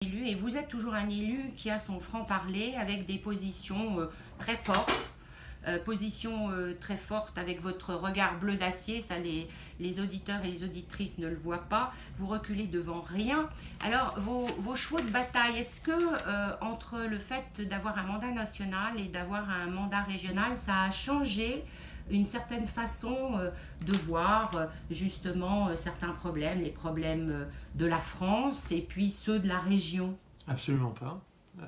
élu, et vous êtes toujours un élu qui a son franc-parler avec des positions très fortes. Très forte avec votre regard bleu d'acier, ça les auditeurs et les auditrices ne le voient pas, vous reculez devant rien. Alors vos chevaux de bataille, est-ce que entre le fait d'avoir un mandat national et d'avoir un mandat régional, ça a changé une certaine façon de voir justement certains problèmes, les problèmes de la France et puis ceux de la région? Absolument pas.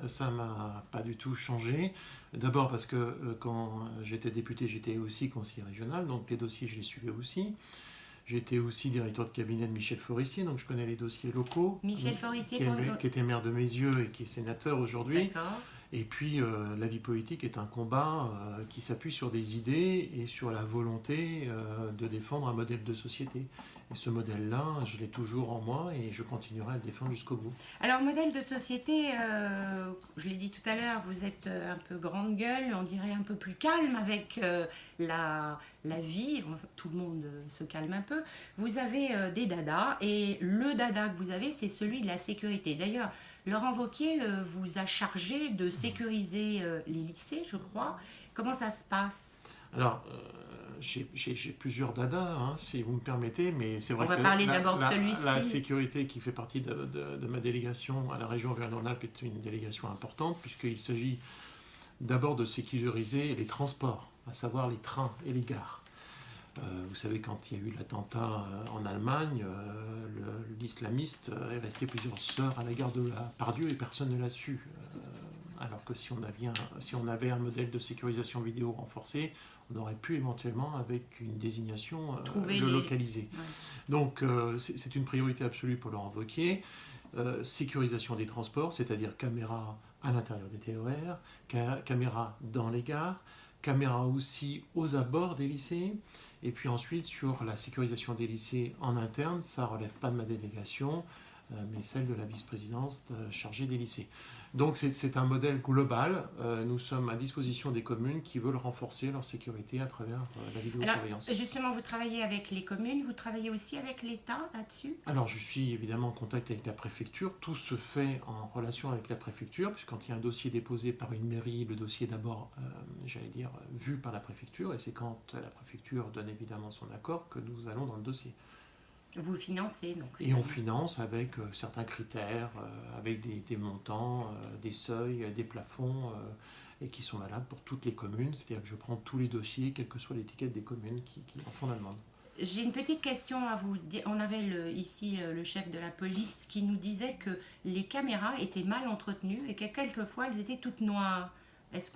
Ça m'a pas du tout changé. D'abord parce que quand j'étais député, j'étais aussi conseiller régional, donc les dossiers, je les suivais aussi. J'étais aussi directeur de cabinet de Michel Forissier, donc je connais les dossiers locaux. Michel Forissier, qui était maire de Mézieux et qui est sénateur aujourd'hui. D'accord. Et puis la vie politique est un combat qui s'appuie sur des idées et sur la volonté de défendre un modèle de société. Et ce modèle-là, je l'ai toujours en moi et je continuerai à le défendre jusqu'au bout. Alors, modèle de société, je l'ai dit tout à l'heure, vous êtes un peu grande gueule, on dirait un peu plus calme avec la vie, tout le monde se calme un peu. Vous avez des dadas et le dada que vous avez, c'est celui de la sécurité. D'ailleurs, Laurent Wauquiez vous a chargé de sécuriser les lycées, je crois. Comment ça se passe? Alors, j'ai plusieurs dadas, hein, si vous me permettez, mais c'est vrai On va que parler d'abord de celui-ci. la sécurité qui fait partie de ma délégation à la région Auvergne-Rhône-Alpes est une délégation importante, puisqu'il s'agit d'abord de sécuriser les transports, à savoir les trains et les gares. Vous savez, quand il y a eu l'attentat en Allemagne, l'islamiste est resté plusieurs heures à la gare de la Pardieu et personne ne l'a su. Alors que si on avait un modèle de sécurisation vidéo renforcé, on aurait pu éventuellement, avec une désignation, le localiser. Ouais. Donc c'est une priorité absolue pour Laurent Wauquiez. Sécurisation des transports, c'est-à-dire caméras à l'intérieur des TER, caméras dans les gares, caméras aussi aux abords des lycées. Et puis ensuite, sur la sécurisation des lycées en interne, ça ne relève pas de ma délégation, mais celle de la vice-présidence chargée des lycées. Donc c'est un modèle global. Nous sommes à disposition des communes qui veulent renforcer leur sécurité à travers la vidéosurveillance. Alors, justement, vous travaillez avec les communes, vous travaillez aussi avec l'État là-dessus? Alors, je suis évidemment en contact avec la préfecture. Tout se fait en relation avec la préfecture, puisque quand il y a un dossier déposé par une mairie, le dossier est d'abord, vu par la préfecture, et c'est quand la préfecture donne évidemment son accord que nous allons dans le dossier. Vous le financez donc? Et on finance avec certains critères, avec des montants, des seuils, des plafonds, et qui sont valables pour toutes les communes. C'est-à-dire que je prends tous les dossiers, quelle que soit l'étiquette des communes qui en font la demande. J'ai une petite question à vous dire. On avait ici le chef de la police qui nous disait que les caméras étaient mal entretenues et que quelquefois elles étaient toutes noires. Est-ce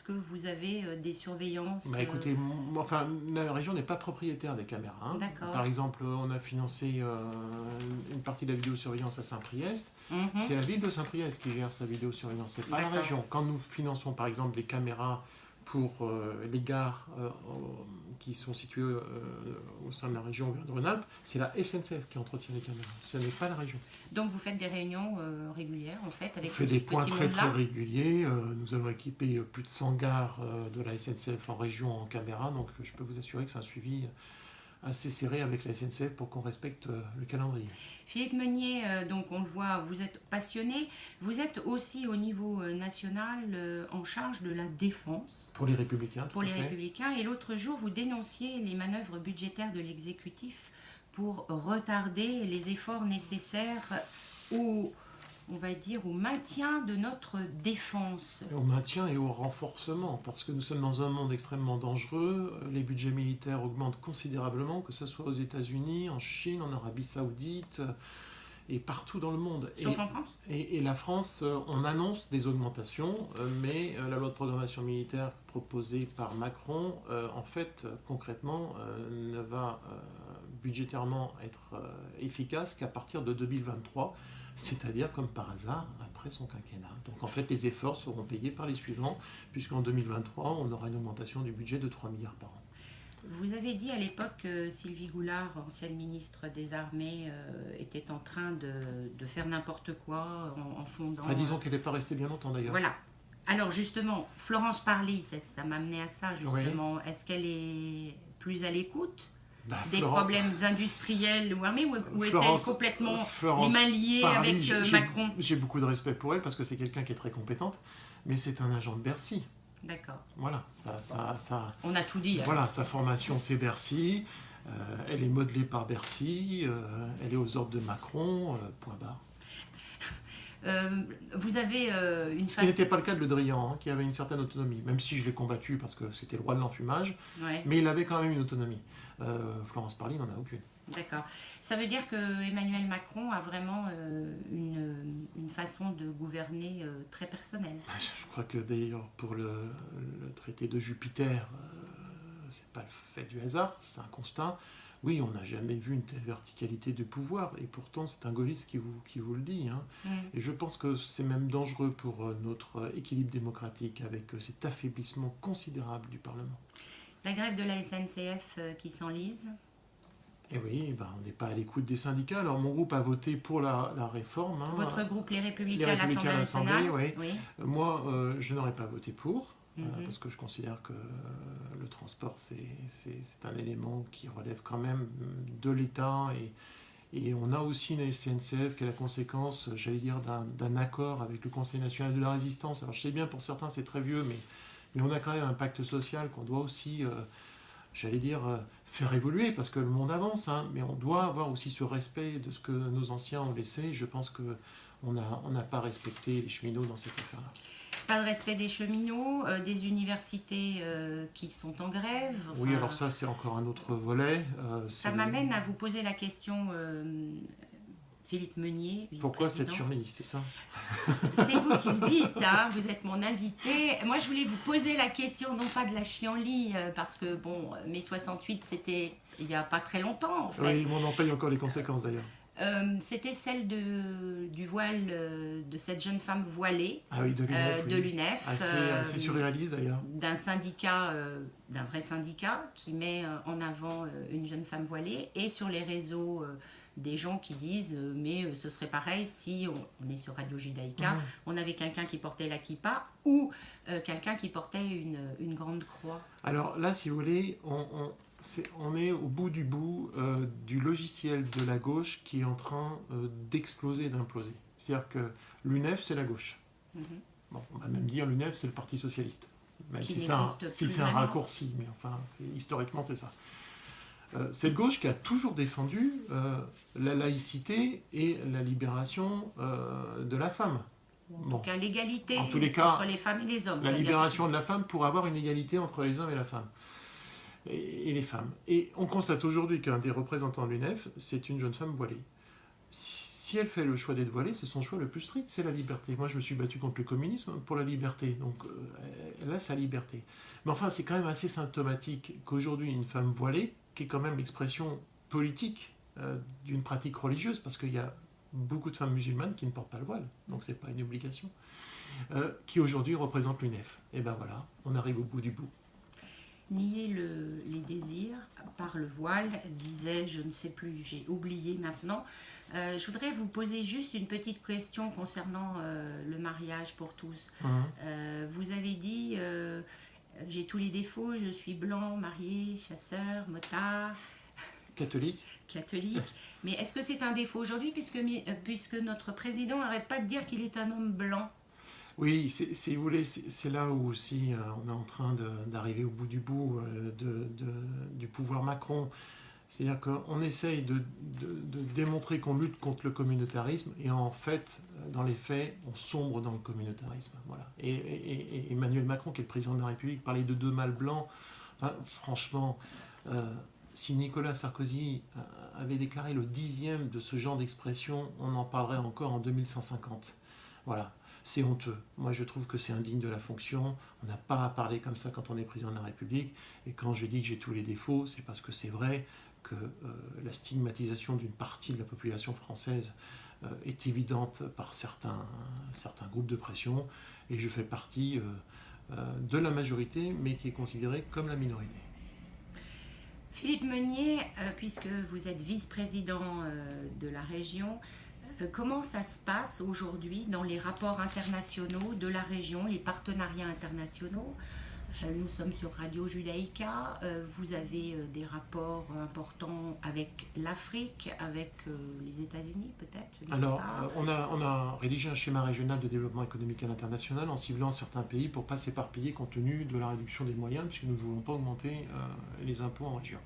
que vous avez des surveillances? Écoutez, la région n'est pas propriétaire des caméras. Hein. D'accord. Par exemple, on a financé une partie de la vidéosurveillance à Saint-Priest. C'est la ville de Saint-Priest qui gère sa vidéosurveillance, c'est pas la région. Quand nous finançons par exemple des caméras pour les gares qui sont situées au sein de la région Auvergne-Rhône-Alpes, c'est la SNCF qui entretient les caméras, ce n'est pas la région. Donc vous faites des réunions régulières en fait avec on fait des points très réguliers, nous avons équipé plus de 100 gares de la SNCF en région en caméra, donc je peux vous assurer que c'est un suivi assez serré avec la SNCF pour qu'on respecte le calendrier. Philippe Meunier, donc on le voit, vous êtes passionné. Vous êtes aussi au niveau national en charge de la défense. Pour les Républicains, Pour les Républicains. Et l'autre jour, vous dénonciez les manœuvres budgétaires de l'exécutif pour retarder les efforts nécessaires au maintien de notre défense. Au maintien et au renforcement, parce que nous sommes dans un monde extrêmement dangereux. Les budgets militaires augmentent considérablement, que ce soit aux États-Unis, en Chine, en Arabie Saoudite et partout dans le monde. Sauf en France. Et la France, on annonce des augmentations, mais la loi de programmation militaire proposée par Macron, en fait, concrètement, ne va budgétairement être efficace qu'à partir de 2023, c'est-à-dire comme par hasard après son quinquennat. Donc en fait, les efforts seront payés par les suivants, puisqu'en 2023, on aura une augmentation du budget de 3 milliards par an. Vous avez dit à l'époque que Sylvie Goulard, ancienne ministre des Armées, était en train de faire n'importe quoi en fondant... disons qu'elle n'est pas restée bien longtemps d'ailleurs. Voilà. Alors justement, Florence Parly, ça m'a amené à ça justement. Oui. Est-ce qu'elle est plus à l'écoute des problèmes industriels ou armés, ou est-elle complètement Florence les mains liées Parly, avec Macron? J'ai beaucoup de respect pour elle parce que c'est quelqu'un qui est très compétente, mais c'est un agent de Bercy. D'accord. Voilà, on a tout dit. Voilà, sa formation c'est Bercy, elle est modelée par Bercy, elle est aux ordres de Macron, point barre. Vous avez Ce qui n'était pas le cas de Le Drian, hein, qui avait une certaine autonomie, même si je l'ai combattu parce que c'était le roi de l'enfumage, mais il avait quand même une autonomie. Florence Parly n'en a aucune. D'accord. Ça veut dire que Emmanuel Macron a vraiment une façon de gouverner très personnelle. Je crois que d'ailleurs pour le traité de Jupiter, c'est pas le fait du hasard, c'est un constat. Oui, on n'a jamais vu une telle verticalité de pouvoir, et pourtant c'est un gaulliste qui vous le dit. Hein. Et je pense que c'est même dangereux pour notre équilibre démocratique, avec cet affaiblissement considérable du Parlement. La grève de la SNCF qui s'enlise. Et oui, on n'est pas à l'écoute des syndicats. Alors mon groupe a voté pour la réforme. Hein. Votre groupe, les Républicains à l'Assemblée nationale. Oui. Moi, je n'aurais pas voté pour. Parce que je considère que le transport, c'est un élément qui relève quand même de l'État, et on a aussi une SNCF qui est la conséquence, j'allais dire, d'un accord avec le Conseil national de la résistance. Alors je sais bien, pour certains c'est très vieux, mais on a quand même un pacte social qu'on doit aussi, j'allais dire, faire évoluer, parce que le monde avance, hein, mais on doit avoir aussi ce respect de ce que nos anciens ont laissé. Je pense qu'on n'a pas respecté les cheminots dans cette affaire-là. Pas de respect des cheminots, des universités qui sont en grève. Enfin, oui, alors ça, c'est encore un autre volet. Ça m'amène à vous poser la question, Philippe Meunier, vice-président. Pourquoi cette survie, c'est ça? C'est vous qui le dites, hein, vous êtes mon invité. Moi, je voulais vous poser la question, non pas de la chienlit, parce que, bon, mai 68, c'était il n'y a pas très longtemps, en fait. Oui, on en paye encore les conséquences, d'ailleurs. C'était celle du voile de cette jeune femme voilée, de l'UNEF, assez surréaliste d'ailleurs, d'un syndicat, d'un vrai syndicat qui met en avant une jeune femme voilée, et sur les réseaux des gens qui disent mais ce serait pareil si on est sur Radio Judaïka, on avait quelqu'un qui portait la kippa ou quelqu'un qui portait une grande croix. Alors là, si vous voulez, on est au bout du logiciel de la gauche qui est en train d'exploser, d'imploser. C'est-à-dire que l'UNEF, c'est la gauche. Bon, on va même dire l'UNEF, c'est le Parti Socialiste. Même si c'est un raccourci, mais enfin, historiquement, c'est ça. Cette gauche qui a toujours défendu la laïcité et la libération de la femme. En tout cas, l'égalité entre les femmes et les hommes. La libération de la femme pour avoir une égalité entre les hommes et la femme. Et les femmes. Et on constate aujourd'hui qu'un des représentants de l'UNEF, c'est une jeune femme voilée. Si elle fait le choix d'être voilée, c'est son choix le plus strict, c'est la liberté. Moi, je me suis battu contre le communisme pour la liberté, donc elle a sa liberté. Mais enfin, c'est quand même assez symptomatique qu'aujourd'hui, une femme voilée, qui est quand même l'expression politique d'une pratique religieuse, parce qu'il y a beaucoup de femmes musulmanes qui ne portent pas le voile, donc c'est pas une obligation, qui aujourd'hui représente l'UNEF. Et ben voilà, on arrive au bout du bout. Nier les désirs par le voile, disait, je ne sais plus, j'ai oublié maintenant. Je voudrais vous poser juste une petite question concernant le mariage pour tous. Vous avez dit, j'ai tous les défauts, je suis blanc, marié, chasseur, motard. Catholique. Mais est-ce que c'est un défaut aujourd'hui, puisque notre président n'arrête pas de dire qu'il est un homme blanc? Oui, si vous voulez, c'est là où aussi on est en train d'arriver au bout du pouvoir Macron. C'est-à-dire qu'on essaye de démontrer qu'on lutte contre le communautarisme, et en fait, dans les faits, on sombre dans le communautarisme. Voilà. Et Emmanuel Macron, qui est le président de la République, parlait de deux mâles blancs. Enfin, franchement, si Nicolas Sarkozy avait déclaré le 10e de ce genre d'expression, on en parlerait encore en 2150. Voilà. C'est honteux. Moi, je trouve que c'est indigne de la fonction. On n'a pas à parler comme ça quand on est président de la République. Et quand je dis que j'ai tous les défauts, c'est parce que c'est vrai que la stigmatisation d'une partie de la population française est évidente par certains groupes de pression. Et je fais partie de la majorité, mais qui est considérée comme la minorité. Philippe Meunier, puisque vous êtes vice-président de la région, comment ça se passe aujourd'hui dans les rapports internationaux de la région, les partenariats internationaux? Nous sommes sur Radio Judaïka. Vous avez des rapports importants avec l'Afrique, avec les États-Unis peut-être, je ne sais Alors, pas. on a rédigé un schéma régional de développement économique à l'international en ciblant certains pays pour ne pas s'éparpiller compte tenu de la réduction des moyens, puisque nous ne voulons pas augmenter les impôts en région.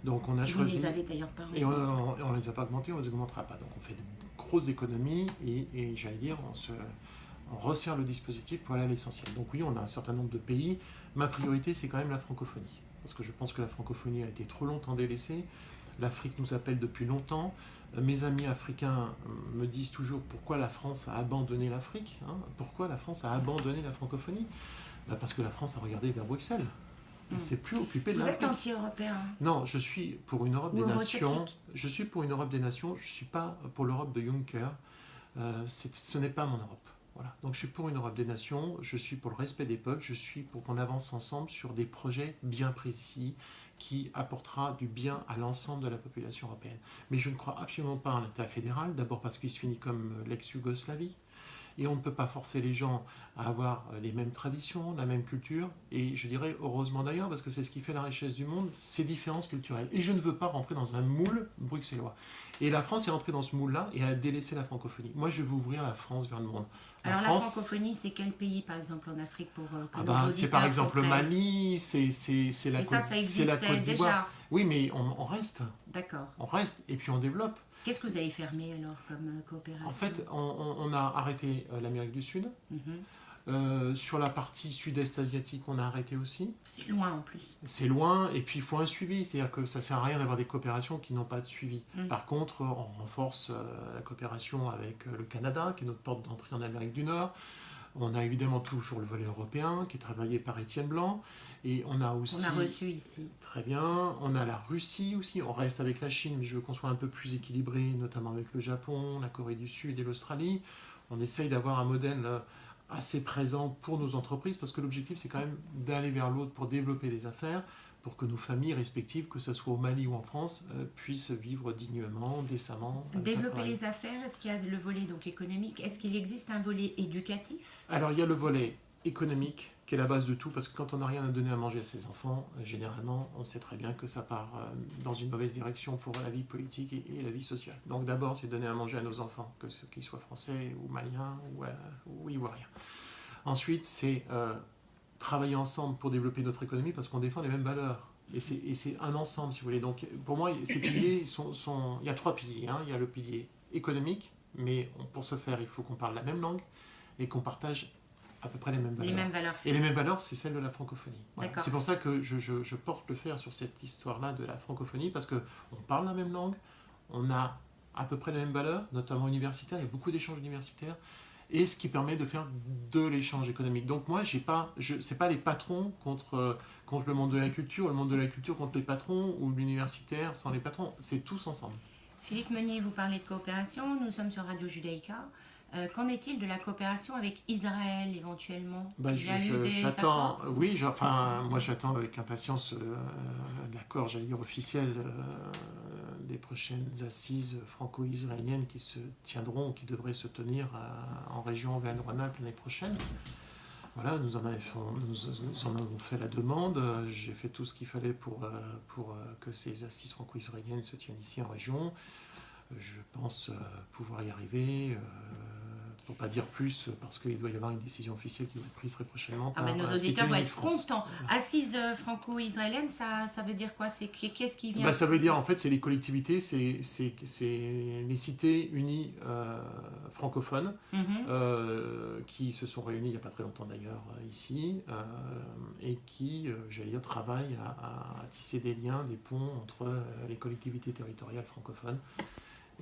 Donc on a choisi... Vous ne les avez d'ailleurs pas Et on ne les a pas augmentés, on ne les augmentera pas. Donc on fait de grosses économies et j'allais dire, on resserre le dispositif pour aller à l'essentiel. Donc oui, on a un certain nombre de pays. Ma priorité, c'est quand même la francophonie. Parce que je pense que la francophonie a été trop longtemps délaissée. L'Afrique nous appelle depuis longtemps. Mes amis africains me disent toujours pourquoi la France a abandonné l'Afrique, hein, pourquoi la France a abandonné la francophonie. Parce que la France a regardé vers Bruxelles. Elle ne s'est plus occupée de l'Afrique. Vous êtes anti-européen? Non, je suis pour une Europe des nations. Je suis pour une Europe des nations. Je ne suis pas pour l'Europe de Juncker. Ce n'est pas mon Europe. Voilà. Donc je suis pour une Europe des nations. Je suis pour le respect des peuples. Je suis pour qu'on avance ensemble sur des projets bien précis qui apportera du bien à l'ensemble de la population européenne. Mais je ne crois absolument pas à un État fédéral. D'abord parce qu'il se finit comme l'ex-Yougoslavie. Et on ne peut pas forcer les gens à avoir les mêmes traditions, la même culture, et je dirais heureusement d'ailleurs, parce que c'est ce qui fait la richesse du monde, ces différences culturelles. Et je ne veux pas rentrer dans un moule bruxellois. Et la France est rentrée dans ce moule-là et a délaissé la francophonie. Moi, je veux ouvrir la France vers le monde. Alors la francophonie, c'est quel pays, par exemple, en Afrique pour c'est par exemple le Mali, c'est la Côte d'Ivoire. Oui, mais on reste. D'accord. On reste, et puis on développe. Qu'est-ce que vous avez fermé alors comme coopération? En fait, on a arrêté l'Amérique du Sud. Sur la partie sud-est asiatique, on a arrêté aussi. C'est loin en plus. C'est loin, et puis il faut un suivi. C'est-à-dire que ça ne sert à rien d'avoir des coopérations qui n'ont pas de suivi. Par contre, on renforce la coopération avec le Canada, qui est notre porte d'entrée en Amérique du Nord. On a évidemment toujours le volet européen, qui est travaillé par Étienne Blanc. Et on a aussi... On a reçu ici. Très bien. On a la Russie aussi. On reste avec la Chine, mais je veux qu'on soit un peu plus équilibré, notamment avec le Japon, la Corée du Sud et l'Australie. On essaye d'avoir un modèle assez présent pour nos entreprises, parce que l'objectif, c'est quand même d'aller vers l'autre pour développer les affaires, pour que nos familles respectives, que ce soit au Mali ou en France, puissent vivre dignement, décemment. Développer les affaires, est-ce qu'il y a le volet donc économique? Est-ce qu'il existe un volet éducatif? Alors, il y a le volet économique, qui est la base de tout, parce que quand on n'a rien à donner à manger à ses enfants, généralement, on sait très bien que ça part dans une mauvaise direction pour la vie politique et la vie sociale. Donc d'abord, c'est donner à manger à nos enfants, que ce qu'ils soient français ou maliens ou ivoiriens. Ensuite, c'est travailler ensemble pour développer notre économie, parce qu'on défend les mêmes valeurs. Et c'est un ensemble, si vous voulez. Donc pour moi, ces piliers il y a 3 piliers. Hein. Il y a le pilier économique, mais pour ce faire, il faut qu'on parle la même langue et qu'on partage à peu près les mêmes valeurs. Et les mêmes valeurs, c'est celle de la francophonie. Voilà. C'est pour ça que je porte le fer sur cette histoire-là de la francophonie, parce qu'on parle la même langue, on a à peu près les mêmes valeurs, notamment universitaires, il y a beaucoup d'échanges universitaires, et ce qui permet de faire de l'échange économique. Donc moi, c'est pas les patrons contre le monde de la culture, le monde de la culture contre les patrons, ou l'universitaire sans les patrons, c'est tous ensemble. Philippe Meunier, vous parlez de coopération, nous sommes sur Radio Judaïka. Qu'en est-il de la coopération avec Israël éventuellement? J'attends, moi j'attends avec impatience l'accord, j'allais dire officiel, des prochaines assises franco-israéliennes qui se tiendront, qui devraient se tenir en région Auvergne-Rhône-Alpes l'année prochaine. Voilà, nous en avons fait la demande, j'ai fait tout ce qu'il fallait pour que ces assises franco-israéliennes se tiennent ici en région. Je pense pouvoir y arriver, pour ne pas dire plus, parce qu'il doit y avoir une décision officielle qui doit être prise très prochainement. Nos auditeurs vont être contents. Voilà. Assises franco-israéliennes, ça veut dire quoi? Qu'est-ce qui vient? Ça veut dire, en fait, c'est les collectivités, c'est les cités unies francophones qui se sont réunies il n'y a pas très longtemps d'ailleurs ici et qui, j'allais dire, travaillent à tisser des liens, des ponts entre les collectivités territoriales francophones.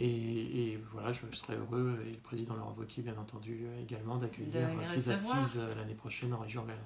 Et voilà, je serais heureux, et le président Laurent Wauquiez, bien entendu, également, d'accueillir ces assises l'année prochaine en région Auvergne.